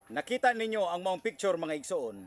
nakita ninyo ang mga picture mga igsoon,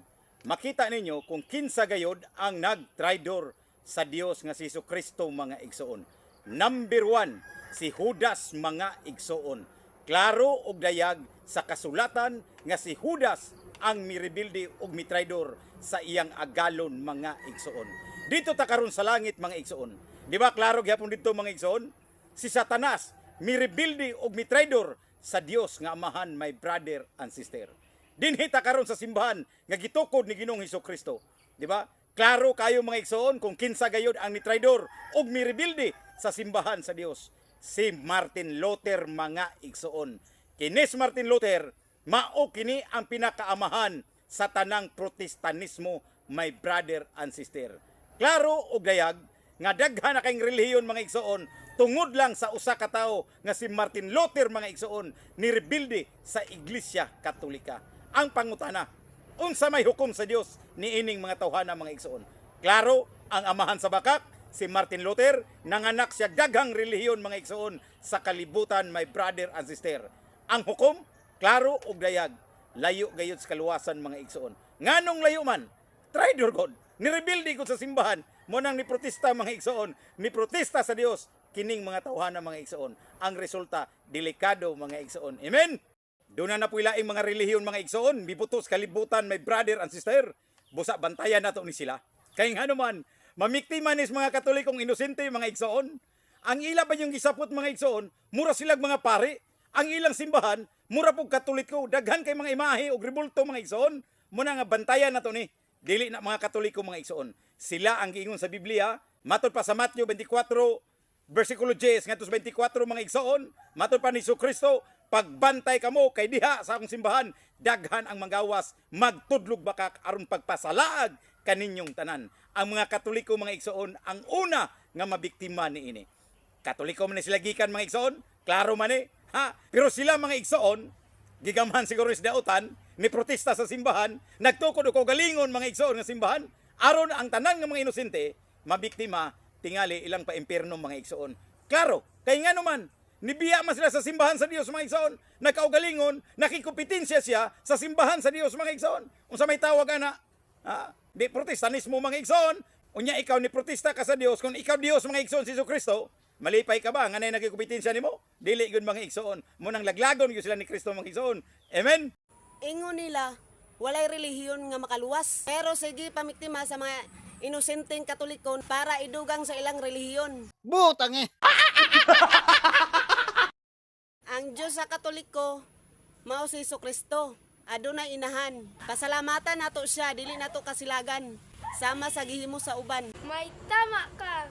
makita ninyo kung kinsa gayod ang nagtraidor sa Dios nga si Jesucristo mga igsoon. Number 1, si Judas mga igsoon. Klaro og dayag sa kasulatan nga si Judas ang mirebilde og mitraidor sa iyang agalon mga igsoon. Dito ta karon sa langit mga igsoon. Di ba klaro gyapon dito mga igsoon? Si Satanas mirebilde og mitraidor sa Dios nga Amahan, my brother and sister. Dinhi ta karon sa simbahan nga gitukod ni Ginoong Hesukristo. Di ba? Klaro kayo mga igsoon kung kinsa gayud ang mitraidor og mirebilde sa simbahan sa Dios. Si Martin Luther mga igsoon. Kinis Martin Luther, mao kini ang pinakaamahan sa tanang Protestanismo, my brother and sister. Klaro og dayag nga daghan na kayong relihiyon mga igsoon tungod lang sa usa ka tawo nga si Martin Luther mga igsoon nirebilde sa Iglesia Katolika. Ang pangutana, unsa may hukom sa Dios niining mga tawhana mga igsoon? Klaro, ang amahan sa bakak si Martin Luther, nanganak siya daghang relihiyon mga igsoon sa kalibutan, my brother and sister. Ang hukom, klaro og dayag, layo gayud sa kaluwasan mga igsoon. Nganong layo man? Traidor God, nirebilde gud sa simbahan, mo nang ni protesta mga igsoon, ni protesta sa Dios kining mga tawhana mga igsoon. Ang resulta, delikado mga igsoon. Amen. Doon na puilaing mga relihiyon mga igsoon, bibutos kalibutan, my brother and sister. Busa bantayan nato ni sila. Kay nga naman, mamiktima nis mga Katolikong inosente mga igsoon. Ang ila pa yung gisapot mga igsoon, mura silang mga pare. Ang ilang simbahan, mura pog Katoliko, daghan kay mga imahe o ribulto mga igsoon. Muna nga bantayan nato ni, dili na mga Katoliko mga igsoon. Sila ang giingon sa Biblia, matod pa sa Matthew 24, versikulo 10, ngadto 24 mga igsoon, matod pa ni Jesucristo, pagbantay kamo kay diha sa akong simbahan, daghan ang manggawas, magtudlog bakak aron pagpasalaag kaninyong tanan. Ang mga Katoliko mga igsoon ang una nga mabiktima niini. Katoliko man sila gikan mga igsoon, klaro man ha? Pero sila mga igsoon, gigamhan siguro sa dautan, ni protesta sa simbahan, nagtukod og galingon mga igsoon nga simbahan, aron ang tanan nga mga inosente mabiktima tingali ilang pa impierno mga igsoon. Klaro, kay nga naman nibiya man sila sa simbahan sa Dios mga igsoon, nagkaugalingon, nakikupitensya siya sa simbahan sa Dios mga igsoon. Unsa may tawag ana? Di protestanismo mga igsoon. Unya ikaw ni protesta ka sa Dios, kung ikaw Dios mga igsoon si Jesucristo, malipay ka ba nga nay nakikupitensya nimo? Dili gyud mga igsoon. Munang laglagon gyud sila ni Kristo mga igsoon. Amen. Ingon nila, walay relihiyon nga makaluwas. Pero sige pamiktima sa mga inosenteng Katoliko para idugang sa ilang relihiyon. Butang Ang Diyos sa Katoliko, mao si Jesucristo. Adunay inahan. Pasalamatan nato siya, dili nato kasilagan. Sama sa gihimo sa uban. May tama ka.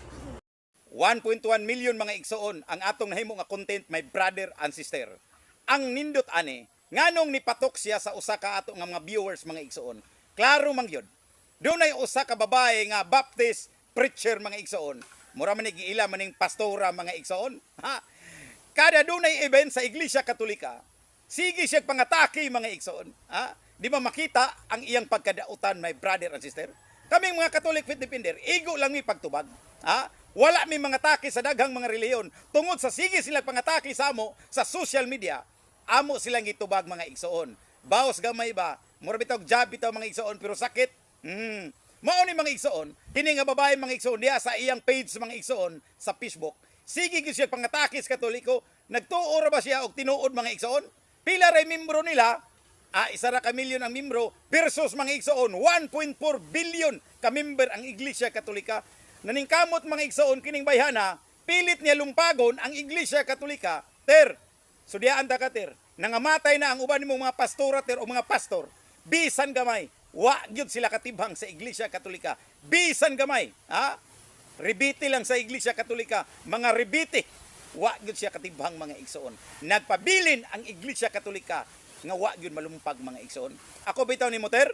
1.1 million mga igsoon ang atong nahimo nga content, my brother and sister. Ang nindot ani, nganong nipatok siya sa usa ka ato nga mga viewers mga igsoon. Klaro man gyud. Dunay usa ka babae nga Baptist preacher mga igsoon. Mura man giila maning pastora mga igsoon. Kada dunay event sa Iglesia Katolika, sige siya pangatake mga igsoon. Di ba makita ang iyang pagkadautan, my brother and sister? Kaming mga Catholic Faith Defender, igo lang mi pagtubag. Wala mi mga atake sa daghang mga relihiyon. Tungod sa sige sila pangatake sa amo sa social media, amo silang gitubag mga igsoon. Baos gamay ba? Mura bitaw job bitaw mga igsoon pero sakit. Mao ni mga igsoon, kini nga babae mga igsoon diha sa iyang page mga igsoon sa Facebook. Sige gyud siya pangatake sa Katoliko, nagtuo ra ba siya og tinuod mga igsoon? Pila ray membro nila? Isa ra ka milyon ang membro versus mga igsoon 1.4 billion ka member ang Iglesia Katolika. Naningkamot mga igsoon kining bayhana, pilit niya lumpagon ang Iglesia Katolika. Ter, sudyaan ta ka ter, nangamatay na ang uban nimong mga pastora ter o mga pastor. Bisan gamay, wa gyud sila katibhang sa Iglesia Katolika. Bisan gamay, ribiti lang sa Iglesia Katolika, mga ribiti. Wa gyud siya katibhang mga igsoon. Nagpabilin ang Iglesia Katolika nga wa gyud malumpag mga igsoon. Ako bitaw ni Moter,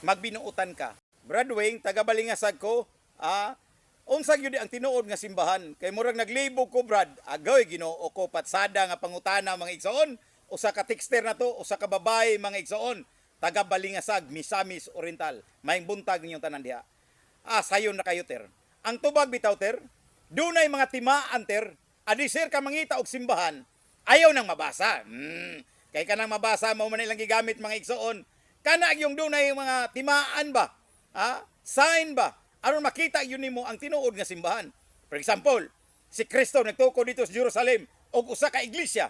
magbinuutan ka. Brad Wing, taga Balingasag ko, unsa gyud ang tinuod nga simbahan? Kay murag naglibog ko Brad, agoy Ginoo ko patsada nga pangutana mga igsoon. Usa ka texter na to, usa ka babae mga igsoon, taga Balingasag, Misamis Oriental. Maayong buntag ninyong tanan diha. Sayon na kayo ter. Ang tubag bitaw ter, dunay mga timaan ter, adisir ka mangita og simbahan, ayaw nang mabasa. Kay kanang mabasa mo man ilang gigamit mga igsoon. Kana yung dunay mga timaan ba? Sign ba? Aron makita yun nimo ang tinuod nga simbahan. For example, si Kristo nagtuko dito sa Jerusalem og usa ka iglesia.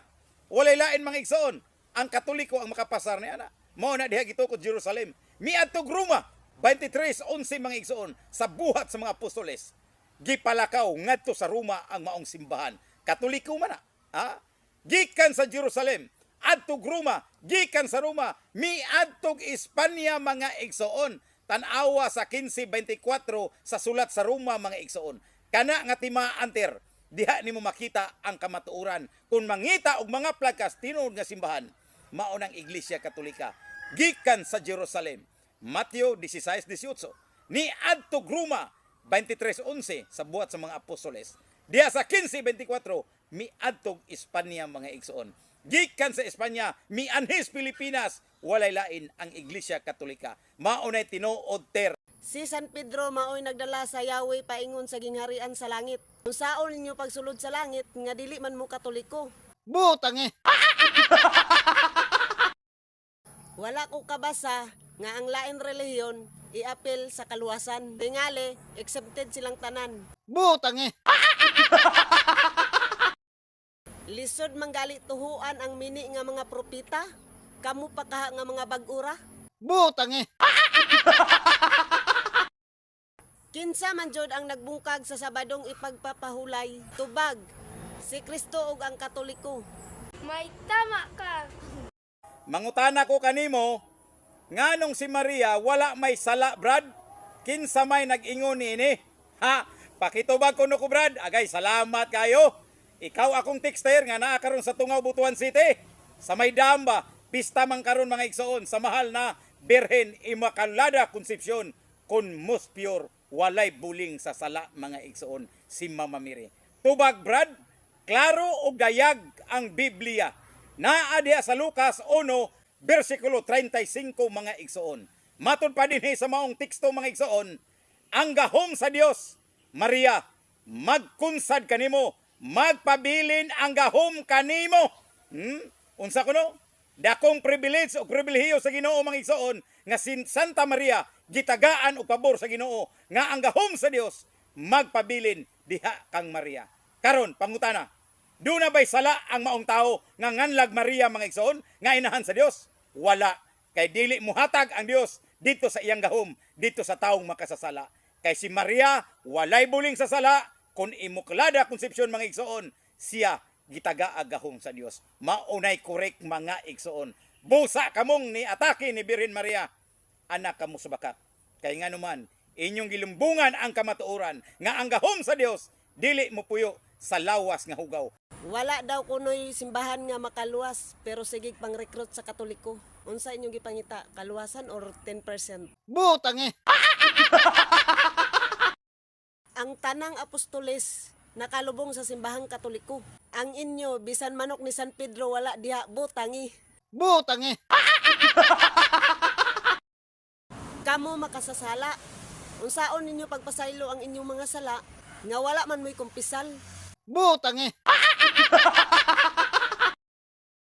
Walay lain mga igsoon. Ang Katoliko ang makapasar ni ana. Mao na diha gitukod Jerusalem. Miadtog Roma 23:11 mga igsoon sa buhat sa mga apostoles. Gipalakaw ngadto sa Roma ang maong simbahan. Katoliko man na. Gikan sa Jerusalem, adtog Roma, gikan sa Roma, miadtog Espanya mga igsoon. Tan-awa sa 15:24 sa sulat sa Roma mga igsoon. Kana nga timaan ter, diha nimo makita ang kamatuoran. Kung mangita og mga plakas tinuod nga simbahan, mao nang Iglesia Katolika. Gikan sa Jerusalem, Mateo 16:18. Ni adtog Roma 23:11 sa buhat sa mga apostoles. Diya sa 15:24 miadtog Espanya mga igsoon. Gikan sa Espanya mianhis Pilipinas, walay lain ang Iglesia Katolika. Mao nay tinuod ter. Si San Pedro maoy nagdala sa Yahweh paingon sa gingharian sa langit. Unsaon ninyo pagsulod sa langit nga dili man mo Katoliko? Butang eh. Wala ko kabasa nga ang lain relihiyon iapil sa kaluwasan. Tingali, exempted silang tanan. Butang eh. Lisod manggali tuhuan ang mini nga mga propita. Kamu pa kaha nga mga bag-ura. Butang eh. Kinsa man jud ang nagbungkag sa Sabadong ipagpapahulay. Tubag, si Kristo ug ang Katoliko. May tama ka. Mangutana ko kanimo, nganong si Maria wala may sala, Brad? Kinsa may nag-ingon niini? Pakitubag ko no ko, Brad. Agay, salamat kayo. Ikaw akong texter nga naa karon sa Tungaw, Butuan City. Sa may damba, pista man karon mga igsoon sa mahal na Birhen Immaculada Concepcion kun most pure, walay buling sa sala mga igsoon si Mama Mary. Tubag, Brad, klaro og gayag ang Biblia. Naa diha sa Lucas 1 versikulo 35 mga igsoon. Matud pa dinhi sa maong teksto mga igsoon, ang gahom sa Dios, Maria, magkunsad kanimo, magpabilin ang gahom kanimo. Unsa kuno? Dakong privilege o pribilehiyo sa Ginoo mga igsoon nga si Santa Maria gitagaan og pabor sa Ginoo nga ang gahom sa Dios magpabilin diha kang Maria. Karon pangutana, do na bay sala ang maong tao nga nganlag Maria mga igsoon nga inahan sa Dios? Wala, kay dili muhatag ang Dios dito sa iyang gahom, dito sa taong makasasala. Kay si Maria walay buling sa sala, kun Immaculada Concepcion mga igsoon, siya gitagaag gahom sa Dios. Maunay korek mga igsoon. Busa kamong ni atake ni Birhen Maria, anak kamo subakat. Kay nga naman, inyong gilumbungan ang kamatuoran nga ang gahom sa Dios dili mo puyo sa lawas nga hugaw. Wala daw kunoy simbahan nga makaluwas, pero sige pang-recruit sa Katoliko. Unsa inyong gipangita, kaluwasan or 10%? Butang eh. Ang tanang apostoles nakalubong sa simbahang Katoliko. Ang inyo, bisan manok ni San Pedro, wala diha, butangi. Butang eh. Kamo makasasala. Unsaon ninyo pagpasaylo ang inyong mga sala, nga wala man mo'y kumpisal. Butang eh.